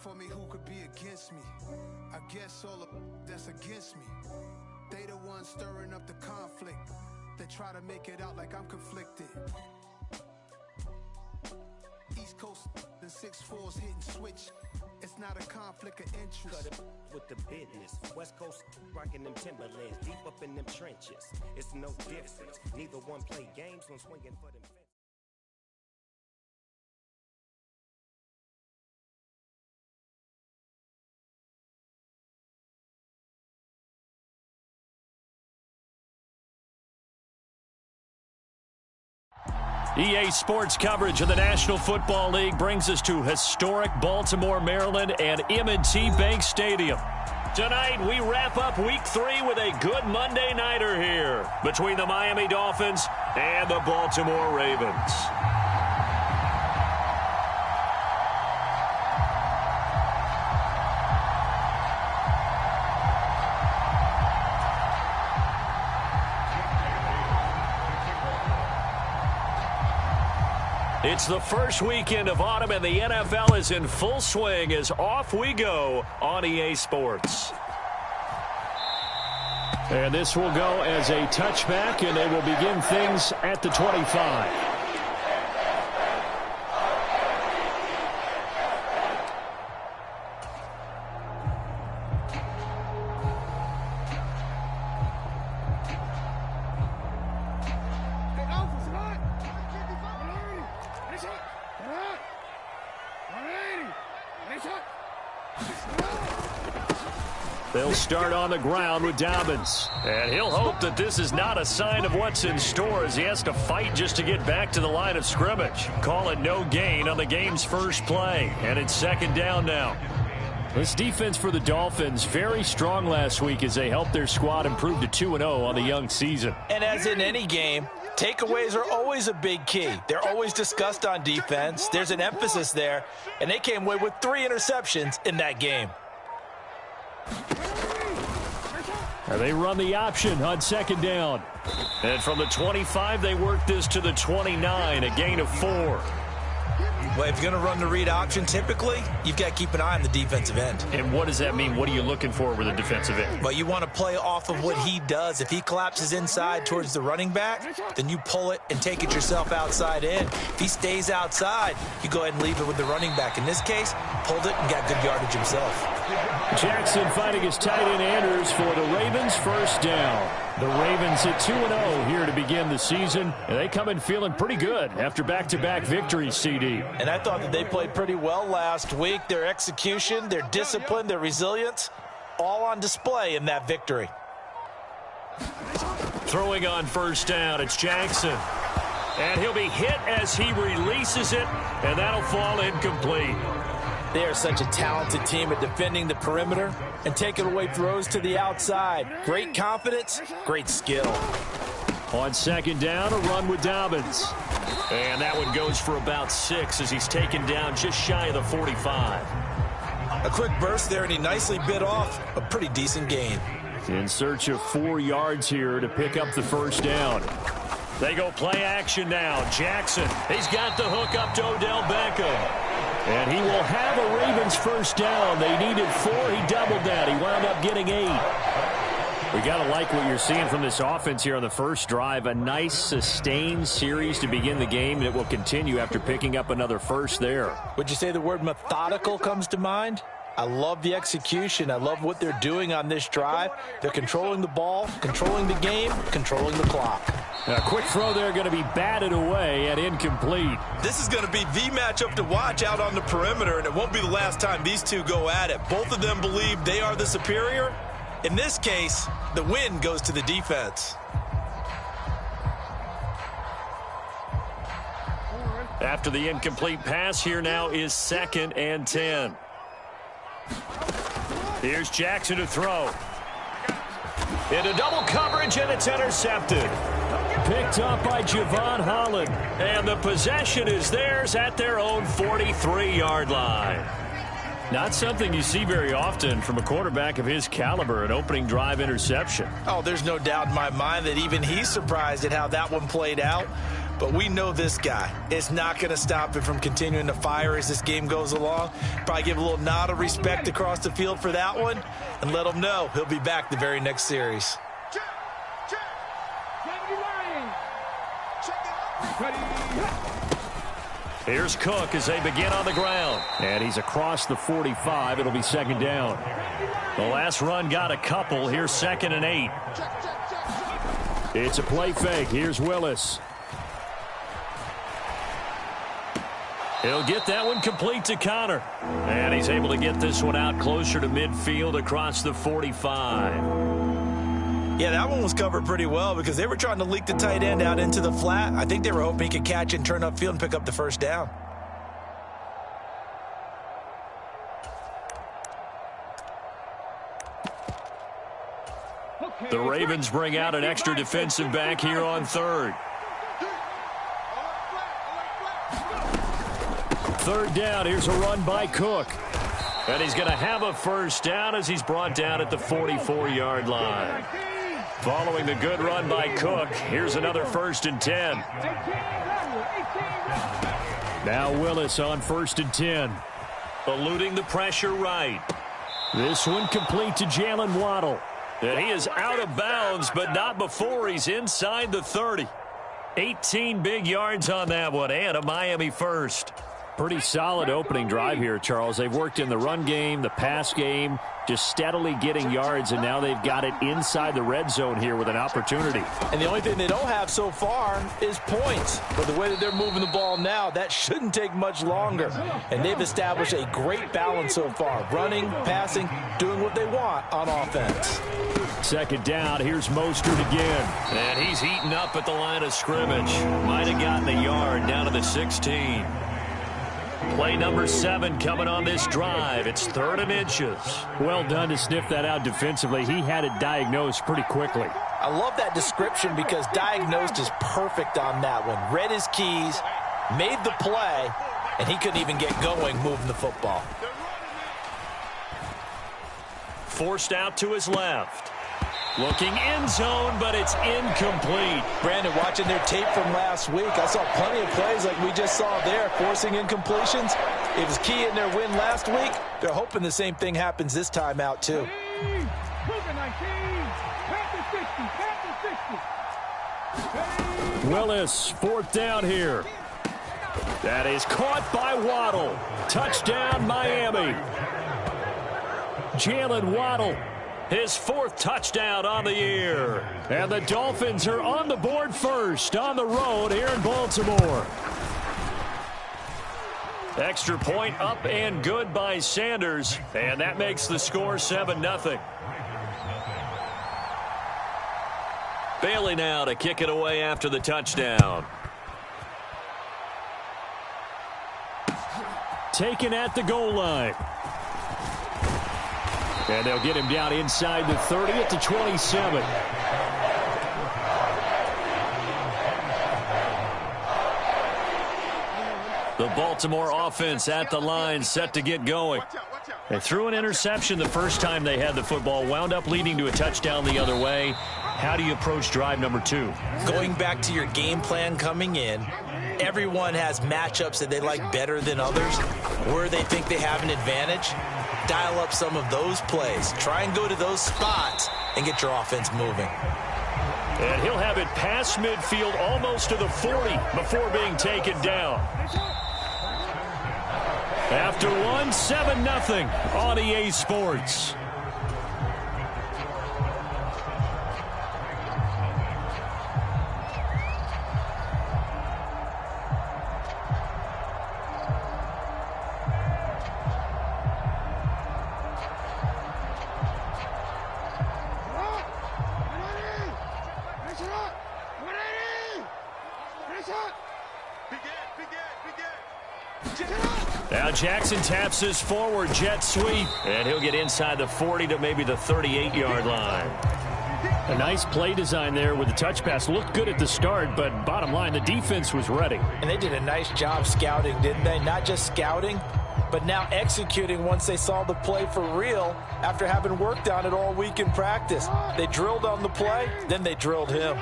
for me, who could be against me? I guess all of that's against me. They the ones stirring up the conflict. They try to make it out like I'm conflicted. East Coast and 6'4s hitting switch. It's not a conflict of interest. Cut it with the business. West Coast rocking them Timberlands, deep up in them trenches. It's no difference. Neither one play games when swinging for them. EA Sports coverage of the National Football League brings us to historic Baltimore, Maryland, and M&T Bank Stadium. Tonight, we wrap up Week 3 with a good Monday nighter here between the Miami Dolphins and the Baltimore Ravens. It's the first weekend of autumn, and the NFL is in full swing as off we go on EA Sports. And this will go as a touchback, and they will begin things at the 25. They'll start on the ground with Dobbins. And he'll hope that this is not a sign of what's in store as he has to fight just to get back to the line of scrimmage. Call it no gain on the game's first play. And it's second down now. This defense for the Dolphins, very strong last week as they helped their squad improve to 2-0 on the young season. And as in any game, takeaways are always a big key. They're always discussed on defense. There's an emphasis there. And they came away with 3 interceptions in that game. And they run the option on second down. And from the 25, they work this to the 29, a gain of 4. Well, if you're going to run the read option, typically, you've got to keep an eye on the defensive end. And what does that mean? What are you looking for with a defensive end? Well, you want to play off of what he does. If he collapses inside towards the running back, then you pull it and take it yourself outside in. If he stays outside, you go ahead and leave it with the running back. In this case, pulled it and got good yardage himself. Jackson fighting his tight end Andrews for the Ravens, first down. The Ravens at 2-0 here to begin the season, and they come in feeling pretty good after back-to-back victories, CD. And I thought that they played pretty well last week. Their execution, their discipline, their resilience, all on display in that victory. Throwing on first down, it's Jackson. And he'll be hit as he releases it, and that'll fall incomplete. They are such a talented team at defending the perimeter and taking away throws to the outside. Great confidence, great skill. On second down, a run with Dobbins. And that one goes for about 6 as he's taken down just shy of the 45. A quick burst there, and he nicely bit off a pretty decent gain. In search of 4 yards here to pick up the first down. They go play action now. Jackson, he's got the hook up to Odell Beckham. And he will have a Ravens first down. They needed 4. He doubled that. He wound up getting 8. We got to like what you're seeing from this offense here on the first drive. A nice, sustained series to begin the game, and it will continue after picking up another first there. Would you say the word methodical comes to mind? I love the execution. I love what they're doing on this drive. They're controlling the ball, controlling the game, controlling the clock. A quick throw there going to be batted away and incomplete. This is going to be the matchup to watch out on the perimeter, and it won't be the last time these two go at it. Both of them believe they are the superior. In this case, the win goes to the defense. After the incomplete pass, here now is 2nd and 10. Here's Jackson to throw. Into double coverage, and it's intercepted. Picked up by Javon Holland. And the possession is theirs at their own 43-yard line. Not something you see very often from a quarterback of his caliber, an opening drive interception. Oh, there's no doubt in my mind that even he's surprised at how that one played out. but we know this guy is not going to stop him from continuing to fire as this game goes along. Probably give a little nod of respect across the field for that one and let him know he'll be back the very next series. Here's Cook as they begin on the ground. And he's across the 45. It'll be second down. The last run got a couple. Here's 2nd and 8. It's a play fake. Here's Willis. He'll get that one complete to Connor. And he's able to get this one out closer to midfield across the 45. Yeah, that one was covered pretty well because they were trying to leak the tight end out into the flat. I think they were hoping he could catch and turn upfield and pick up the first down. The Ravens bring out an extra defensive back here on 3rd. 3rd down. Here's a run by Cook. And he's going to have a first down as he's brought down at the 44-yard line. Following the good run by Cook, here's another 1st and 10. Now Willis on 1st and 10. Eluding the pressure right. This one complete to Jalen Waddle. And he is out of bounds, but not before he's inside the 30. 18 big yards on that one, and a Miami first. Pretty solid opening drive here, Charles. They've worked in the run game, the pass game, just steadily getting yards, and now they've got it inside the red zone here with an opportunity. And the only thing they don't have so far is points. But the way that they're moving the ball now, that shouldn't take much longer. And they've established a great balance so far. Running, passing, doing what they want on offense. 2nd down, here's Mostert again. And he's heating up at the line of scrimmage. Might have gotten a yard down to the 16. Play number 7 coming on this drive. It's 3rd and inches. Well done to sniff that out defensively. He had it diagnosed pretty quickly. I love that description because diagnosed is perfect on that one. Read his keys, made the play, and he couldn't even get going moving the football. Forced out to his left. Looking end zone, but it's incomplete. Brandon, watching their tape from last week, I saw plenty of plays like we just saw there, forcing incompletions. It was key in their win last week. They're hoping the same thing happens this time out, too. Willis, 4th down here. That is caught by Waddle. Touchdown, Miami. Jalen Waddle. His 4th touchdown on the year. And the Dolphins are on the board first on the road here in Baltimore. Extra point up and good by Sanders. And that makes the score 7-0. Bailey now to kick it away after the touchdown. Taken at the goal line. And they'll get him down inside the 30 at the 27. The Baltimore offense at the line, set to get going. They threw an interception the first time they had the football, wound up leading to a touchdown the other way. How do you approach drive number 2? Going back to your game plan coming in, everyone has matchups that they like better than others, where they think they have an advantage. Dial up some of those plays. Try and go to those spots and get your offense moving. And he'll have it past midfield almost to the 40 before being taken down. After one, 7-0 on EA Sports. Now Jackson taps his forward jet sweep, and he'll get inside the 40 to maybe the 38-yard line. A nice play design there with the touch pass. Looked good at the start, but bottom line, the defense was ready. And they did a nice job scouting, didn't they? Not just scouting, but now executing once they saw the play for real after having worked on it all week in practice. They drilled on the play, then they drilled him.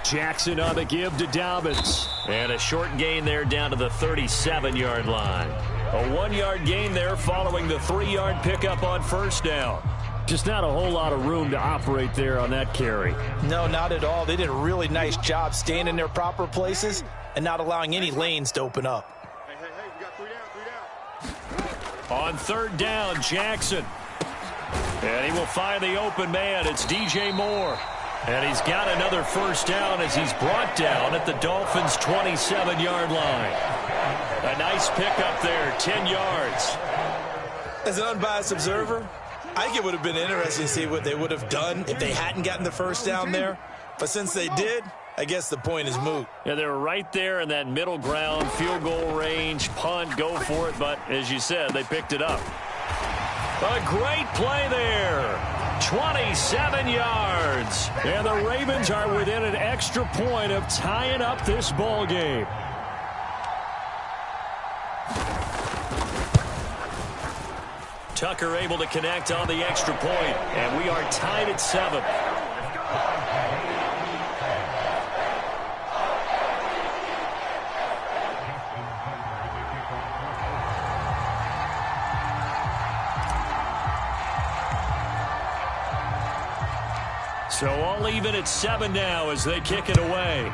Jackson on the give to Dobbins. And a short gain there down to the 37-yard line. A 1-yard gain there following the 3-yard pickup on first down. Just not a whole lot of room to operate there on that carry. No, not at all. They did a really nice job staying in their proper places and not allowing any lanes to open up. Hey, we got 3 down. On third down, Jackson. And he will find the open man. It's DJ Moore. And he's got another first down as he's brought down at the Dolphins' 27-yard line. A nice pickup there, 10 yards. As an unbiased observer, I think it would have been interesting to see what they would have done if they hadn't gotten the first down there. But since they did, I guess the point is moot. Yeah, they were right there in that middle ground, field goal range, punt, go for it. But as you said, they picked it up. A great play there. 27 yards. And the Ravens are within an extra point of tying up this ball game. Tucker able to connect on the extra point, and we are tied at 7. So all even at 7 now as they kick it away.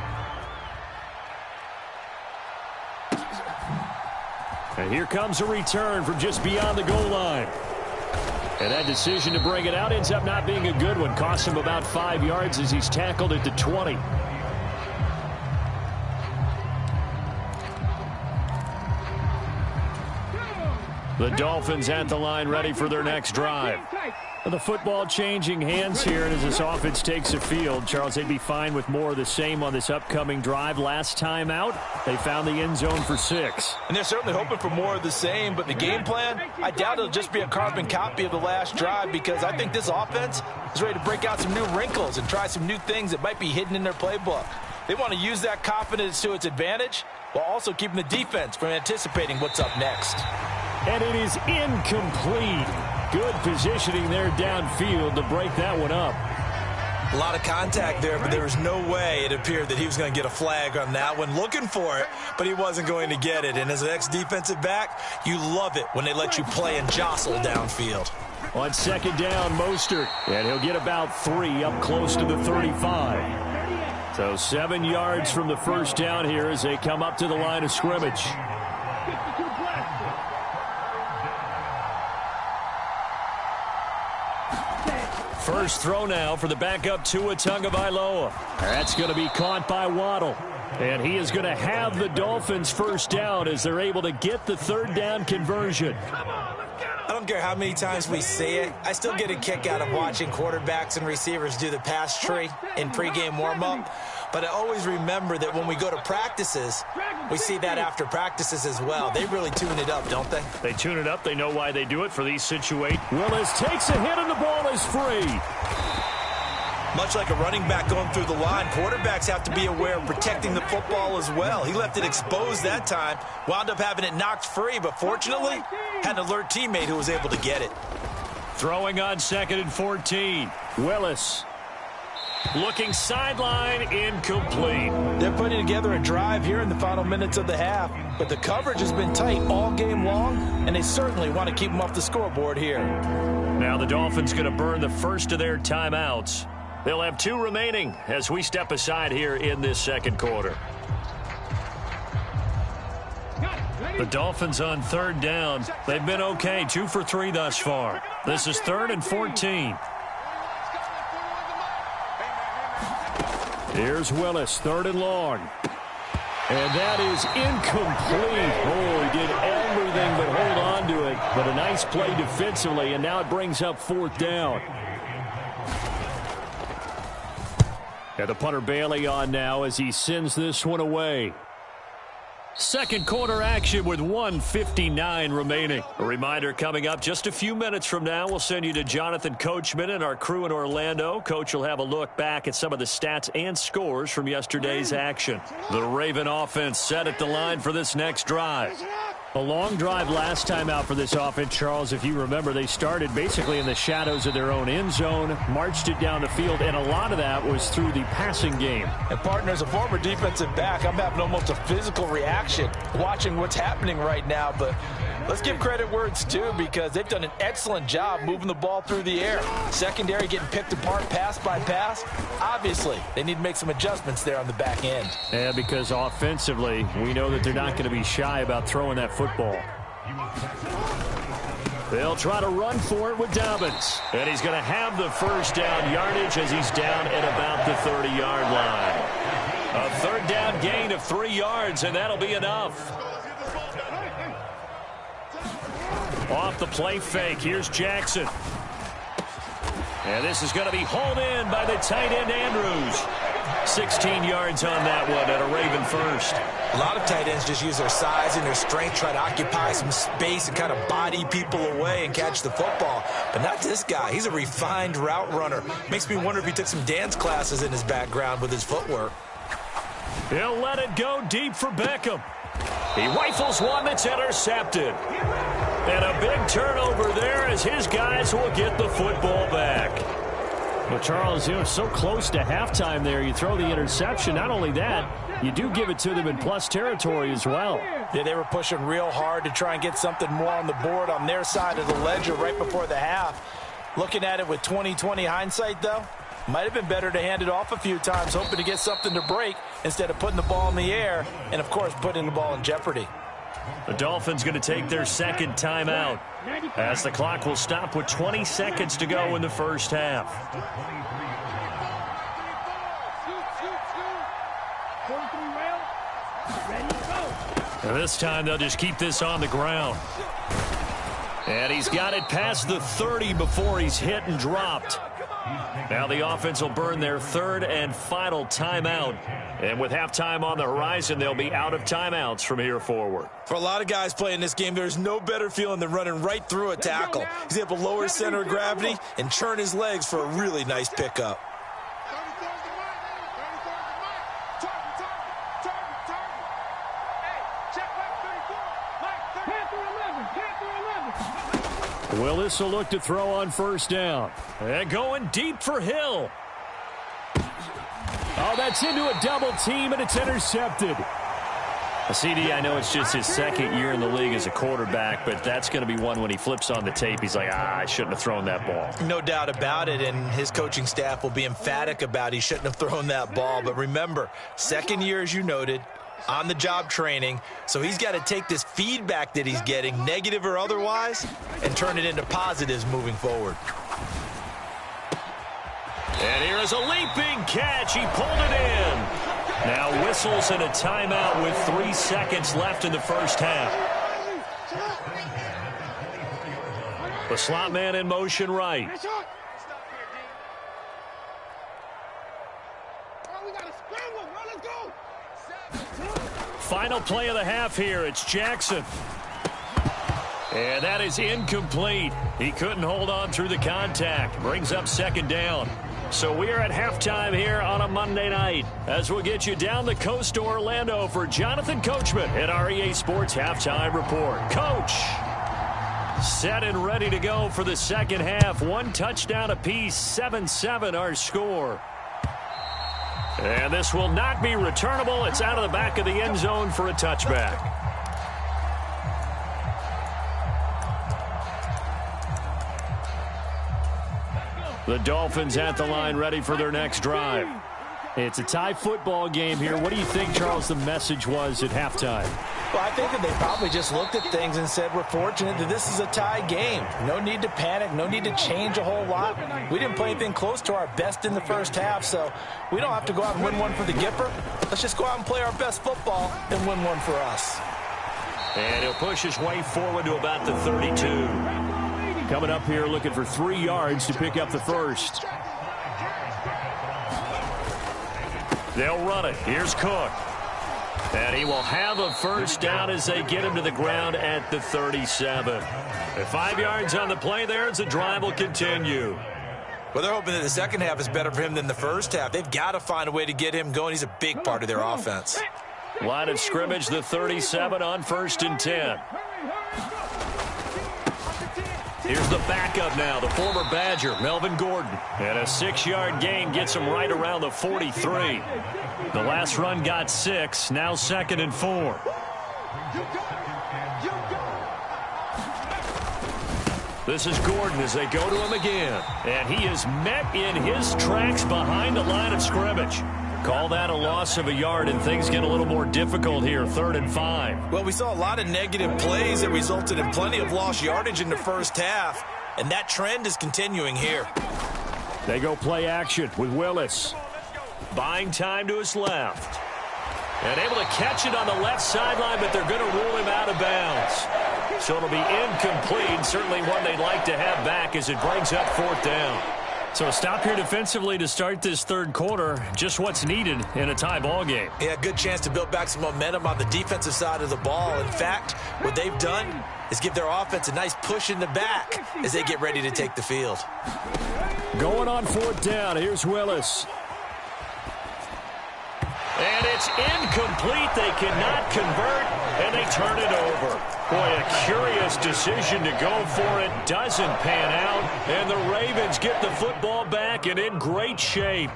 And here comes a return from just beyond the goal line. And that decision to bring it out ends up not being a good one. Costs him about 5 yards as he's tackled at the 20. The Dolphins at the line ready for their next drive. The football changing hands here, and as this offense takes the field, Charles, they'd be fine with more of the same on this upcoming drive. Last time out, they found the end zone for 6. And they're certainly hoping for more of the same, but the game plan, I doubt it'll just be a carbon copy of the last drive, because I think this offense is ready to break out some new wrinkles and try some new things that might be hidden in their playbook. They want to use that confidence to its advantage while also keeping the defense from anticipating what's up next. And it is incomplete. Good positioning there downfield to break that one up. A lot of contact there, but there was no way it appeared that he was going to get a flag on that one. Looking for it, but he wasn't going to get it. And as an ex-defensive back, you love it when they let you play and jostle downfield. On second down, Mostert. And he'll get about 3 up close to the 35. So 7 yards from the first down here as they come up to the line of scrimmage. First throw now for the backup Tua Tagovailoa. That's going to be caught by Waddle. And he is going to have the Dolphins first down as they're able to get the third down conversion. I don't care how many times we see it. I still get a kick out of watching quarterbacks and receivers do the pass tree in pregame warm-up. But I always remember that when we go to practices, we see that after practices as well. They really tune it up, don't they? They tune it up. They know why they do it for these situations. Willis takes a hit and the ball is free. Much like a running back going through the line, quarterbacks have to be aware of protecting the football as well. He left it exposed that time, wound up having it knocked free, but fortunately had an alert teammate who was able to get it. Throwing on 2nd and 14. Willis. Looking sideline, incomplete. They're putting together a drive here in the final minutes of the half, but the coverage has been tight all game long, and they certainly want to keep them off the scoreboard here. Now the Dolphins going to burn the first of their timeouts. They'll have 2 remaining as we step aside here in this second quarter. The Dolphins on third down. They've been okay, 2 for 3 thus far. This is 3rd and 14. Here's Willis, 3rd and long. And that is incomplete. Oh, he did everything but hold on to it. But a nice play defensively, and now it brings up 4th down. And the punter Bailey on now as he sends this one away. Second quarter action with 1:59 remaining. A reminder coming up just a few minutes from now. We'll send you to Jonathan Coachman and our crew in Orlando. Coach will have a look back at some of the stats and scores from yesterday's action. The Raven offense set at the line for this next drive. A long drive last time out for this offense, Charles. If you remember, they started basically in the shadows of their own end zone, marched it down the field, and a lot of that was through the passing game. And partner, as a former defensive back, I'm having almost a physical reaction watching what's happening right now. But let's give credit where it's due, because they've done an excellent job moving the ball through the air. Secondary getting picked apart pass by pass. Obviously, they need to make some adjustments there on the back end. Yeah, because offensively, we know that they're not going to be shy about throwing that football. They'll try to run for it with Dobbins. And he's going to have the first down yardage as he's down at about the 30-yard line. A third down gain of 3 yards, and that'll be enough. Off the play fake, here's Jackson. And this is going to be hauled in by the tight end, Andrews. 16 yards on that one at a Raven first. A lot of tight ends just use their size and their strength, try to occupy some space and kind of body people away and catch the football. But not this guy. He's a refined route runner. Makes me wonder if he took some dance classes in his background with his footwork. He'll let it go deep for Beckham. He rifles one that's intercepted. And a big turnover there as his guys will get the football back. Well, Charles, you know, so close to halftime there. You throw the interception. Not only that, you do give it to them in plus territory as well. Yeah, they were pushing real hard to try and get something more on the board on their side of the ledger right before the half. Looking at it with 20/20 hindsight, though, might have been better to hand it off a few times, hoping to get something to break instead of putting the ball in the air and, of course, putting the ball in jeopardy. The Dolphins going to take their second timeout as the clock will stop with 20 seconds to go in the first half. And this time they'll just keep this on the ground. And he's got it past the 30 before he's hit and dropped. Now the offense will burn their third and final timeout. And with halftime on the horizon, they'll be out of timeouts from here forward. For a lot of guys playing this game, there's no better feeling than running right through a tackle. He's able to lower his center of gravity and churn his legs for a really nice pickup. Willis will look to throw on first down. And going deep for Hill. Oh, that's into a double team, and it's intercepted. CD, I know it's just his second year in the league as a quarterback, but that's going to be one when he flips on the tape. He's like, I shouldn't have thrown that ball. No doubt about it, and his coaching staff will be emphatic about he shouldn't have thrown that ball. But remember, second year, as you noted, on-the-job training, so he's got to take this feedback that he's getting, negative or otherwise, and turn it into positives moving forward. And here is a leaping catch. He pulled it in. Now whistles and a timeout with 3 seconds left in the first half. The slot man in motion right. Final play of the half here. It's Jackson. And that is incomplete. He couldn't hold on through the contact. Brings up second down. So we are at halftime here on a Monday night as we'll get you down the coast to Orlando for Jonathan Coachman at our EA Sports Halftime Report. Coach, set and ready to go for the second half. 1 touchdown apiece, 7-7 our score. And this will not be returnable. It's out of the back of the end zone for a touchback. The Dolphins at the line ready for their next drive. It's a tie football game here. What do you think, Charles, the message was at halftime? Well, I think that they probably just looked at things and said, we're fortunate that this is a tie game. No need to panic. No need to change a whole lot. We didn't play anything close to our best in the first half, so we don't have to go out and win one for the Gipper. Let's just go out and play our best football and win one for us. And he'll push his way forward to about the 32. Coming up here looking for 3 yards to pick up the first. They'll run it. Here's Cook. And he will have a first down as they get him to the ground at the 37. And 5 yards on the play there as the drive will continue. Well, they're hoping that the second half is better for him than the first half. They've got to find a way to get him going. He's a big part of their offense. Line of scrimmage, the 37 on 1st and 10. Here's the backup now, the former Badger, Melvin Gordon. And a 6-yard gain gets him right around the 43. The last run got 6, now 2nd and 4. This is Gordon as they go to him again. And he is met in his tracks behind the line of scrimmage. Call that a loss of a yard, and things get a little more difficult here, 3rd and 5. Well, we saw a lot of negative plays that resulted in plenty of lost yardage in the first half, and that trend is continuing here. They go play action with Willis. Buying time to his left. And able to catch it on the left sideline, but they're going to rule him out of bounds. So it'll be incomplete, certainly one they'd like to have back as it brings up 4th down. So a stop here defensively to start this 3rd quarter. Just what's needed in a tie ball game. Yeah, good chance to build back some momentum on the defensive side of the ball. In fact, what they've done is give their offense a nice push in the back as they get ready to take the field. Going on 4th down. Here's Willis. And it's incomplete. They cannot convert, and they turn it over. Boy, a curious decision to go for it. Doesn't pan out, and the Ravens get the football back and in great shape.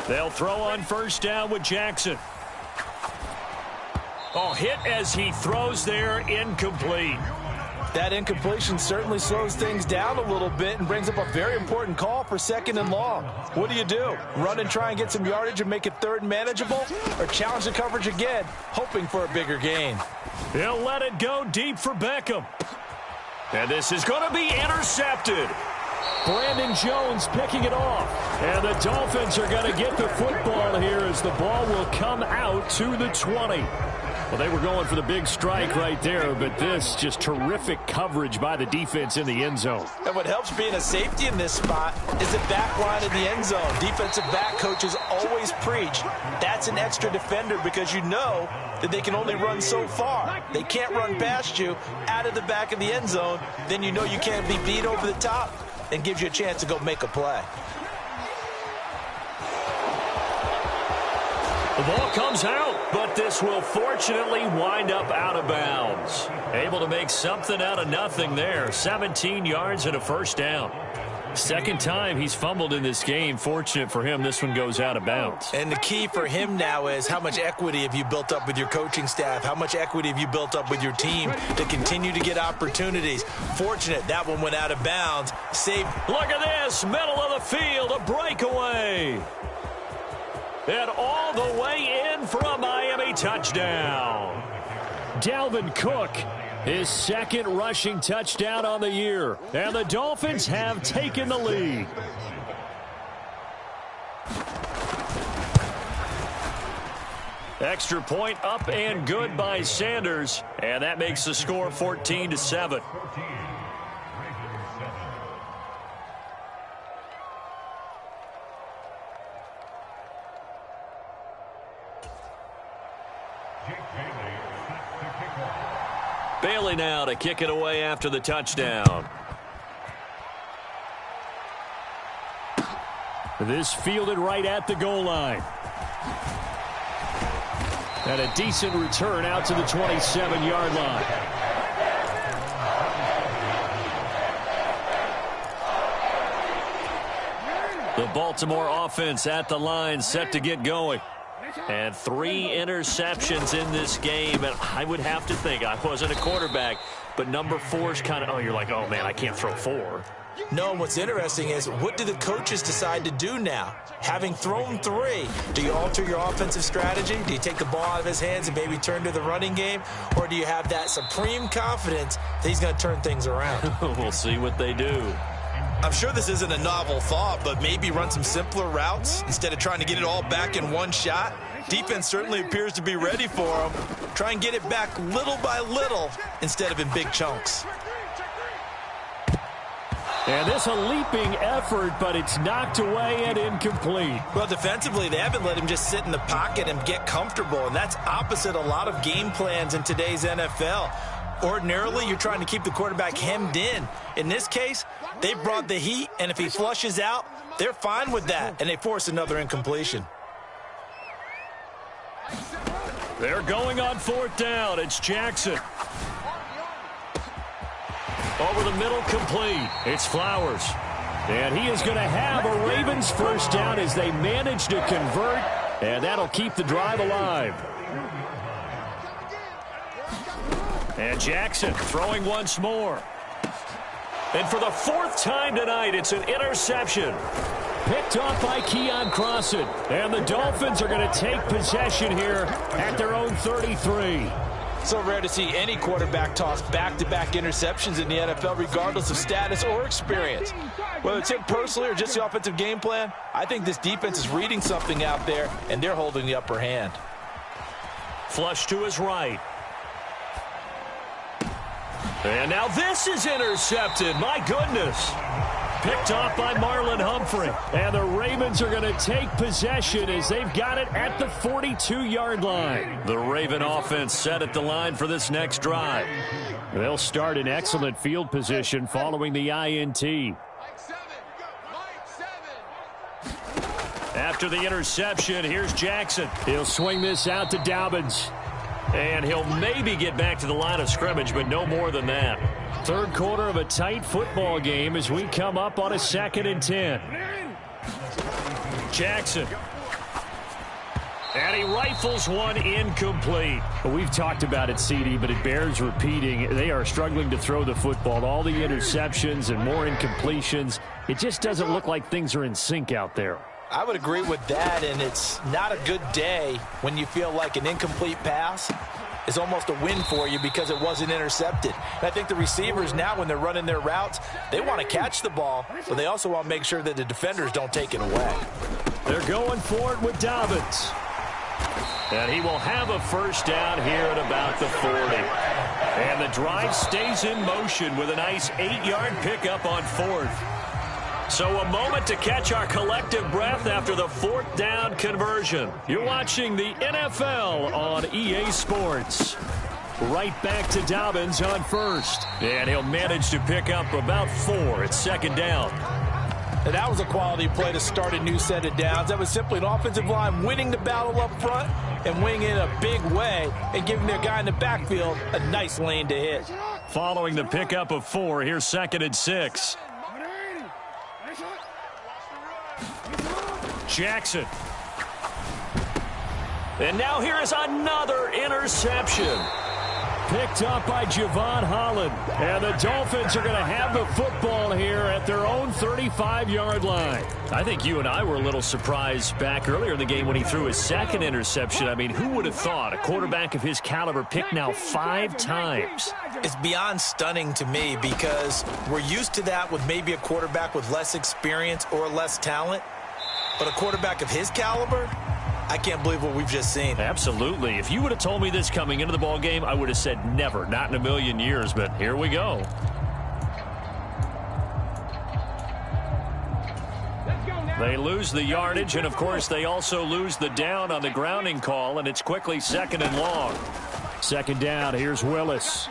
They'll throw on 1st down with Jackson. Oh, hit as he throws there, incomplete. That incompletion certainly slows things down a little bit and brings up a very important call for 2nd and long. What do? Run and try and get some yardage and make it 3rd manageable, or challenge the coverage again, hoping for a bigger gain? He'll let it go deep for Beckham. And this is going to be intercepted. Brandon Jones picking it off. And the Dolphins are going to get the football here as the ball will come out to the 20. Well, they were going for the big strike right there, but this just terrific coverage by the defense in the end zone. And what helps being a safety in this spot is the back line of the end zone. Defensive back coaches always preach that's an extra defender because you know that they can only run so far. They can't run past you out of the back of the end zone. Then you know you can't be beat over the top and gives you a chance to go make a play. The ball comes out, but this will fortunately wind up out of bounds. Able to make something out of nothing there. 17 yards and a 1st down. 2nd time he's fumbled in this game. Fortunate for him, this one goes out of bounds. And the key for him now is how much equity have you built up with your coaching staff? How much equity have you built up with your team to continue to get opportunities? Fortunate that one went out of bounds. Safe. Look at this, middle of the field, a breakaway. And all the way in for a Miami touchdown. Dalvin Cook, his 2nd rushing touchdown on the year. And the Dolphins have taken the lead. Extra point up and good by Sanders. And that makes the score 14-7. Bailey now to kick it away after the touchdown. This fielded right at the goal line. And a decent return out to the 27-yard line. The Baltimore offense at the line, set to get going. And 3 interceptions in this game. And I would have to think, I wasn't a quarterback, but number 4 is kind of, oh, you're like, oh, man, I can't throw 4. No, and what's interesting is what do the coaches decide to do now? Having thrown 3, do you alter your offensive strategy? Do you take the ball out of his hands and maybe turn to the running game? Or do you have that supreme confidence that he's going to turn things around? We'll see what they do. I'm sure this isn't a novel thought, but maybe run some simpler routes instead of trying to get it all back in one shot. Defense certainly appears to be ready for him. Try and get it back little by little instead of in big chunks. And this a leaping effort, but it's knocked away and incomplete. Well, defensively, they haven't let him just sit in the pocket and get comfortable, and that's opposite a lot of game plans in today's NFL. Ordinarily, you're trying to keep the quarterback hemmed in. In this case, they brought the heat, and if he flushes out, they're fine with that, and they force another incompletion. They're going on 4th down. It's Jackson. Over the middle, complete. It's Flowers. And he is going to have a Ravens first down as they manage to convert, and that'll keep the drive alive. And Jackson throwing once more. And for the 4th time tonight, it's an interception. Picked off by Keon Crossan. And the Dolphins are going to take possession here at their own 33. So rare to see any quarterback toss back-to-back interceptions in the NFL, regardless of status or experience. Whether it's him personally or just the offensive game plan, I think this defense is reading something out there, and they're holding the upper hand. Flush to his right. And now this is intercepted. My goodness. Picked off by Marlon Humphrey. And the Ravens are going to take possession as they've got it at the 42-yard line. The Raven offense set at the line for this next drive. They'll start in excellent field position following the INT. After the interception, here's Jackson. He'll swing this out to Dobbins. And he'll maybe get back to the line of scrimmage, but no more than that. 3rd quarter of a tight football game as we come up on a 2nd and 10. Jackson. And he rifles one incomplete. We've talked about it, CD, but it bears repeating. They are struggling to throw the football. All the interceptions and more incompletions. It just doesn't look like things are in sync out there. I would agree with that, and it's not a good day when you feel like an incomplete pass is almost a win for you because it wasn't intercepted. And I think the receivers now, when they're running their routes, they want to catch the ball, but they also want to make sure that the defenders don't take it away. They're going for it with Dobbins. And he will have a first down here at about the 40. And the drive stays in motion with a nice 8-yard pickup on 4th. So a moment to catch our collective breath after the 4th down conversion. You're watching the NFL on EA Sports. Right back to Dobbins on first. And he'll manage to pick up about 4 at 2nd down. And that was a quality play to start a new set of downs. That was simply an offensive line winning the battle up front and winning in a big way and giving their guy in the backfield a nice lane to hit. Following the pickup of 4, here's 2nd and 6. Jackson. And now here is another interception. Picked up by Javon Holland. And the Dolphins are going to have the football here at their own 35-yard line. I think you and I were a little surprised back earlier in the game when he threw his 2nd interception. I mean, who would have thought a quarterback of his caliber picked now 5 times? It's beyond stunning to me because we're used to that with maybe a quarterback with less experience or less talent. But a quarterback of his caliber, I can't believe what we've just seen. Absolutely. If you would have told me this coming into the ball game, I would have said never, not in a million years. But here we go. They lose the yardage, and, of course, they also lose the down on the grounding call, and it's quickly 2nd and long. 2nd down, here's Willis.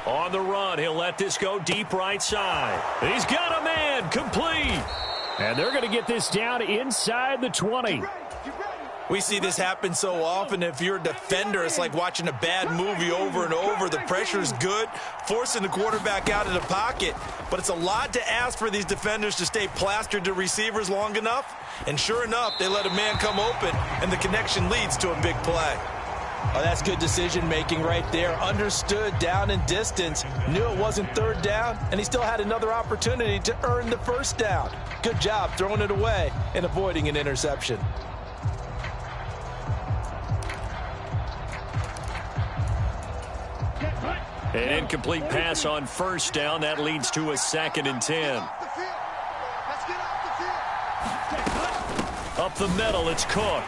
On the run, he'll let this go deep right side. He's got a man, complete. And they're going to get this down inside the 20. We see this happen so often. If you're a defender, it's like watching a bad movie over and over. The pressure's good, forcing the quarterback out of the pocket. But it's a lot to ask for these defenders to stay plastered to receivers long enough. And sure enough, they let a man come open, and the connection leads to a big play. Oh, that's good decision-making right there. Understood down and distance. Knew it wasn't 3rd down, and he still had another opportunity to earn the first down. Good job throwing it away and avoiding an interception. An incomplete pass on first down. That leads to a 2nd and 10. Up the middle, it's Cook.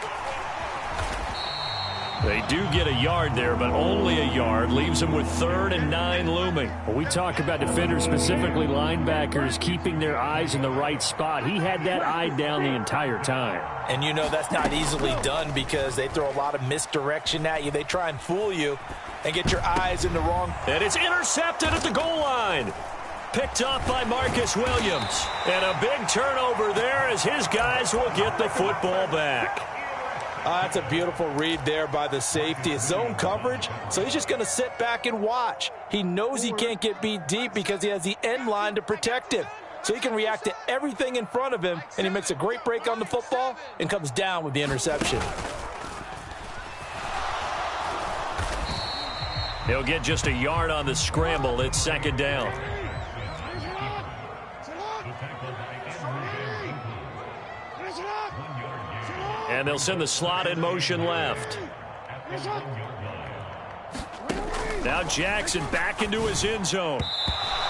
They do get a yard there, but only a yard. Leaves them with 3rd and 9 looming. When we talk about defenders, specifically linebackers, keeping their eyes in the right spot, he had that eye down the entire time. And you know that's not easily done because they throw a lot of misdirection at you. They try and fool you. and get your eyes in the wrong. And it's intercepted at the goal line. Picked off by Marcus Williams. And a big turnover there as his guys will get the football back. That's a beautiful read there by the safety. It's zone coverage, so he's just going to sit back and watch. He knows he can't get beat deep because he has the end line to protect him. So he can react to everything in front of him, and he makes a great break on the football and comes down with the interception. He'll get just a yard on the scramble. It's second down. And they'll send the slot in motion left. Now Jackson back into his end zone.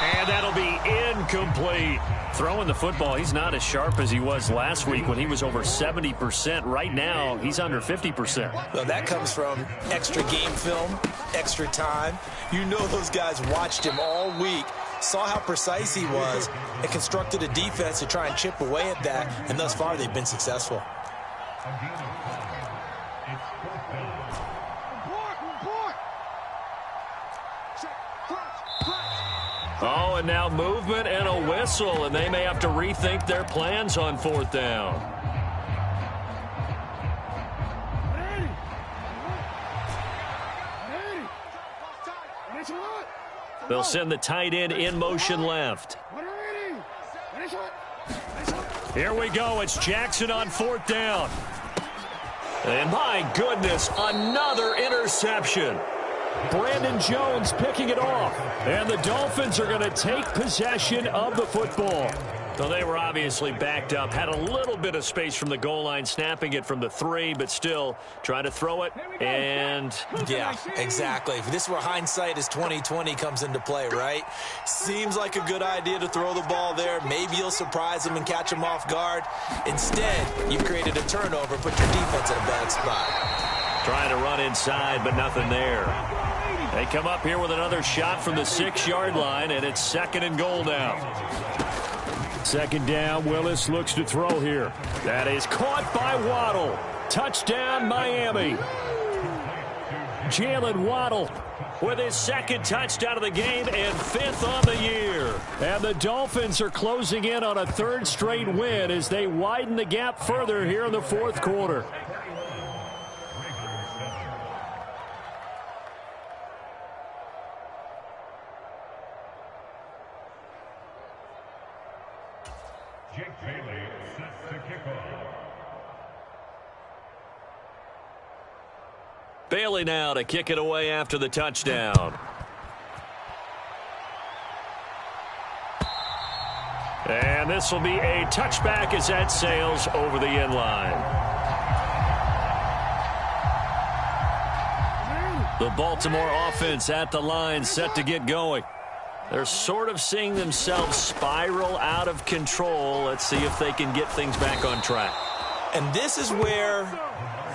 And that'll be incomplete. Throwing the football, he's not as sharp as he was last week when he was over 70%. Right now, he's under 50%. Well, that comes from extra game film, extra time. You know those guys watched him all week, saw how precise he was, and constructed a defense to try and chip away at that, and thus far they've been successful. Oh, and now movement and a whistle, and they may have to rethink their plans on fourth down. They'll send the tight end in motion left. Here we go. It's Jackson on fourth down. And my goodness, another interception. Brandon Jones picking it off. And the Dolphins are going to take possession of the football. So they were obviously backed up, had a little bit of space from the goal line, snapping it from the 3, but still trying to throw it. And yeah, exactly. This is where hindsight is 20/20 comes into play, right? Seems like a good idea to throw the ball there. Maybe you'll surprise them and catch them off guard. Instead, you've created a turnover, put your defense in a bad spot. Trying to run inside, but nothing there. They come up here with another shot from the 6-yard line, and it's second and goal now. Second down, Willis looks to throw here. That is caught by Waddle. Touchdown, Miami. Jalen Waddle with his second touchdown of the game and 5th on the year. And the Dolphins are closing in on a 3rd straight win as they widen the gap further here in the 4th quarter. Bailey now to kick it away after the touchdown. And this will be a touchback as that sails over the end line. The Baltimore offense at the line set to get going. They're sort of seeing themselves spiral out of control. Let's see if they can get things back on track. And this is where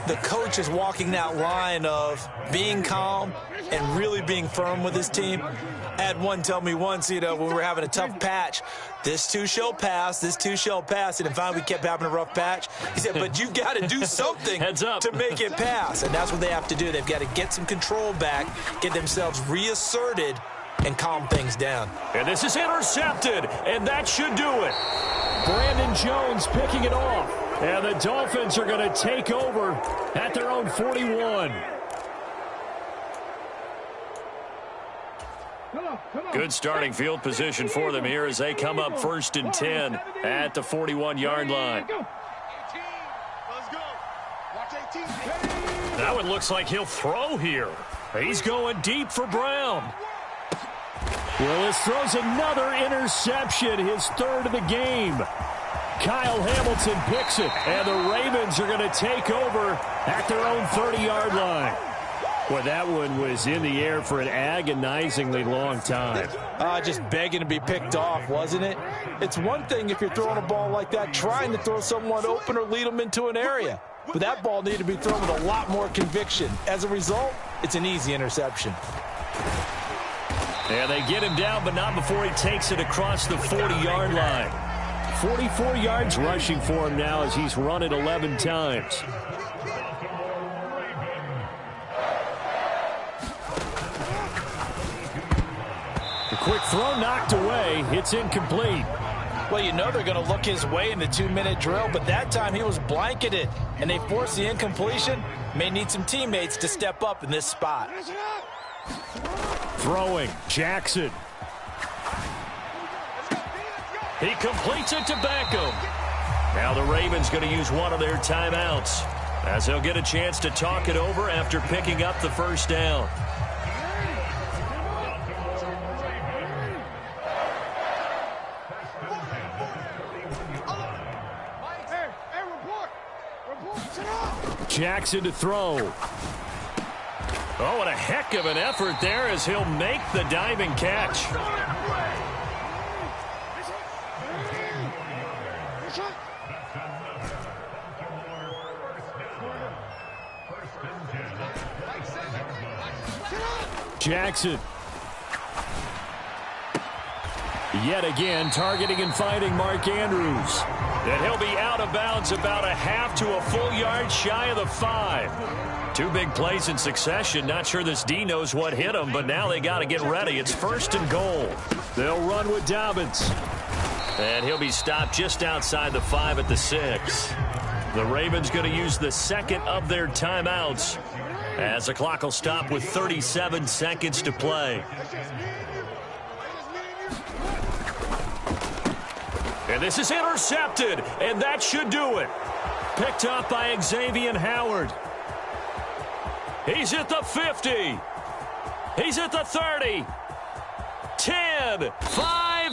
the coach is walking that line of being calm and really being firm with his team. I had one tell me once, when we were having a tough patch, this too shall pass, this too shall pass. And finally we kept having a rough patch. He said, but you got to do something to make it pass. And that's what they have to do. They've got to get some control back, get themselves reasserted, and calm things down. And this is intercepted, and that should do it. Brandon Jones picking it off. And the Dolphins are going to take over at their own 41. Good starting field position for them here as they come up 1st and 10 at the 41-yard line. That one looks like he'll throw here. He's going deep for Brown. Willis throws another interception, his 3rd of the game. Kyle Hamilton picks it, and the Ravens are going to take over at their own 30-yard line. Well, that one was in the air for an agonizingly long time. Just begging to be picked off, wasn't it? It's one thing if you're throwing a ball like that, trying to throw someone open or lead them into an area. But that ball needed to be thrown with a lot more conviction. As a result, it's an easy interception. And they get him down, but not before he takes it across the 40-yard line. 44 yards rushing for him now as he's run it 11 times. quick throw knocked away. It's incomplete. Well, you know they're going to look his way in the 2-minute drill, but that time he was blanketed, and they forced the incompletion. May need some teammates to step up in this spot. Throwing, Jackson. He completes it to Beckham. Now the Ravens going to use one of their timeouts, as they'll get a chance to talk it over after picking up the first down. Jackson to throw. Oh, what a heck of an effort there as he'll make the diving catch. Jackson. Yet again, targeting and finding Mark Andrews. And he'll be out of bounds about a half to a full yard shy of the 5. 2 big plays in succession. Not sure this D knows what hit him, but now they got to get ready. It's 1st and goal. They'll run with Dobbins. And he'll be stopped just outside the 5 at the 6. The Ravens going to use the second of their timeouts, as the clock will stop with 37 seconds to play. And this is intercepted, and that should do it. Picked up by Xavier Howard. He's at the 50. He's at the 30. 10, 5.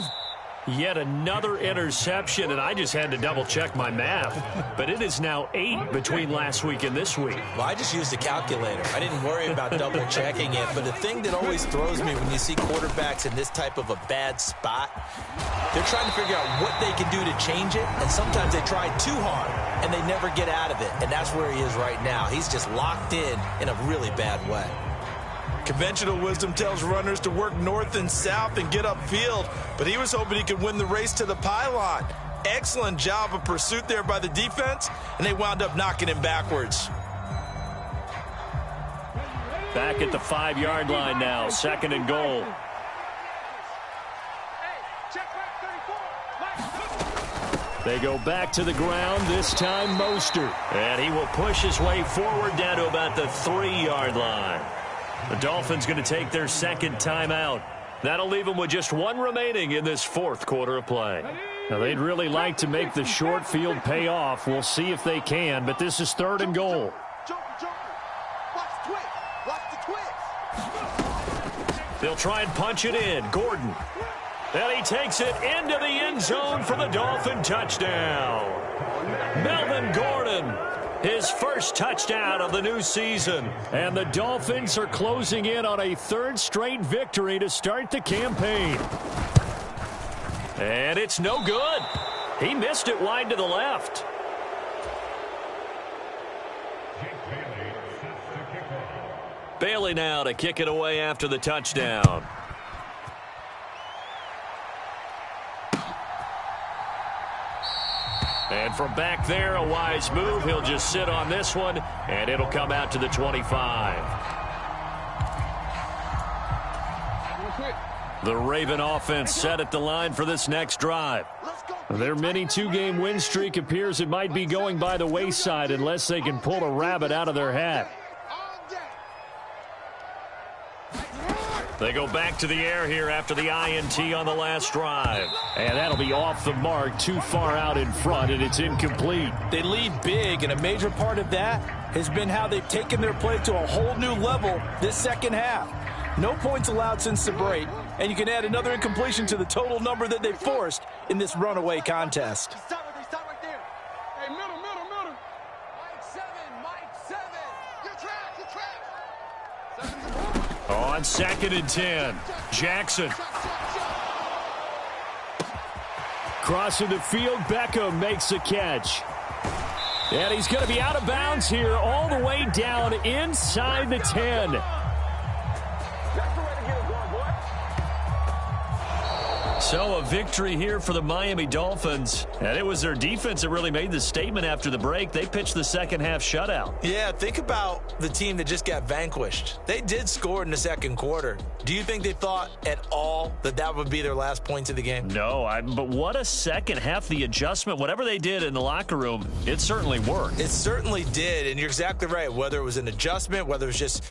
Yet another interception, and I just had to double-check my math. But it is now 8 between last week and this week. Well, I just used a calculator. I didn't worry about double-checking it. But the thing that always throws me when you see quarterbacks in this type of a bad spot, they're trying to figure out what they can do to change it, and sometimes they try too hard, and they never get out of it. And that's where he is right now. He's just locked in a really bad way. Conventional wisdom tells runners to work north and south and get upfield, but he was hoping he could win the race to the pylon. Excellent job of pursuit there by the defense, and they wound up knocking him backwards. Back at the 5-yard line now, 2nd and goal. They go back to the ground, this time Mostert. And he will push his way forward down to about the 3-yard line. The Dolphins going to take their second timeout. That'll leave them with just 1 remaining in this 4th quarter of play. Now, they'd really like to make the short field pay off. We'll see if they can, but this is 3rd and goal. They'll try and punch it in. Gordon. And he takes it into the end zone for the Dolphin touchdown. Melvin Gordon, his first touchdown of the new season. And the Dolphins are closing in on a 3rd straight victory to start the campaign. And it's no good. He missed it wide to the left. Bailey now to kick it away after the touchdown. And from back there, a wise move. He'll just sit on this one, and it'll come out to the 25. The Raven offense set at the line for this next drive. Their mini 2-game win streak appears it might be going by the wayside unless they can pull a rabbit out of their hat. They go back to the air here after the INT on the last drive. And that'll be off the mark, too far out in front, and it's incomplete. They lead big, and a major part of that has been how they've taken their play to a whole new level this second half. No points allowed since the break, and you can add another incompletion to the total number that they forced in this runaway contest. Stop right there. Hey, middle. Mike 7. You're trapped. On 2nd and 10, Jackson. Crossing the field, Beckham makes the catch. And he's going to be out of bounds here all the way down inside the 10. So a victory here for the Miami Dolphins. And it was their defense that really made the statement after the break. They pitched the second half shutout. Yeah, think about the team that just got vanquished. They did score in the second quarter. Do you think they thought at all that that would be their last points of the game? No, but what a second half. The adjustment, whatever they did in the locker room, it certainly worked. It certainly did, and you're exactly right. Whether it was an adjustment, whether it was just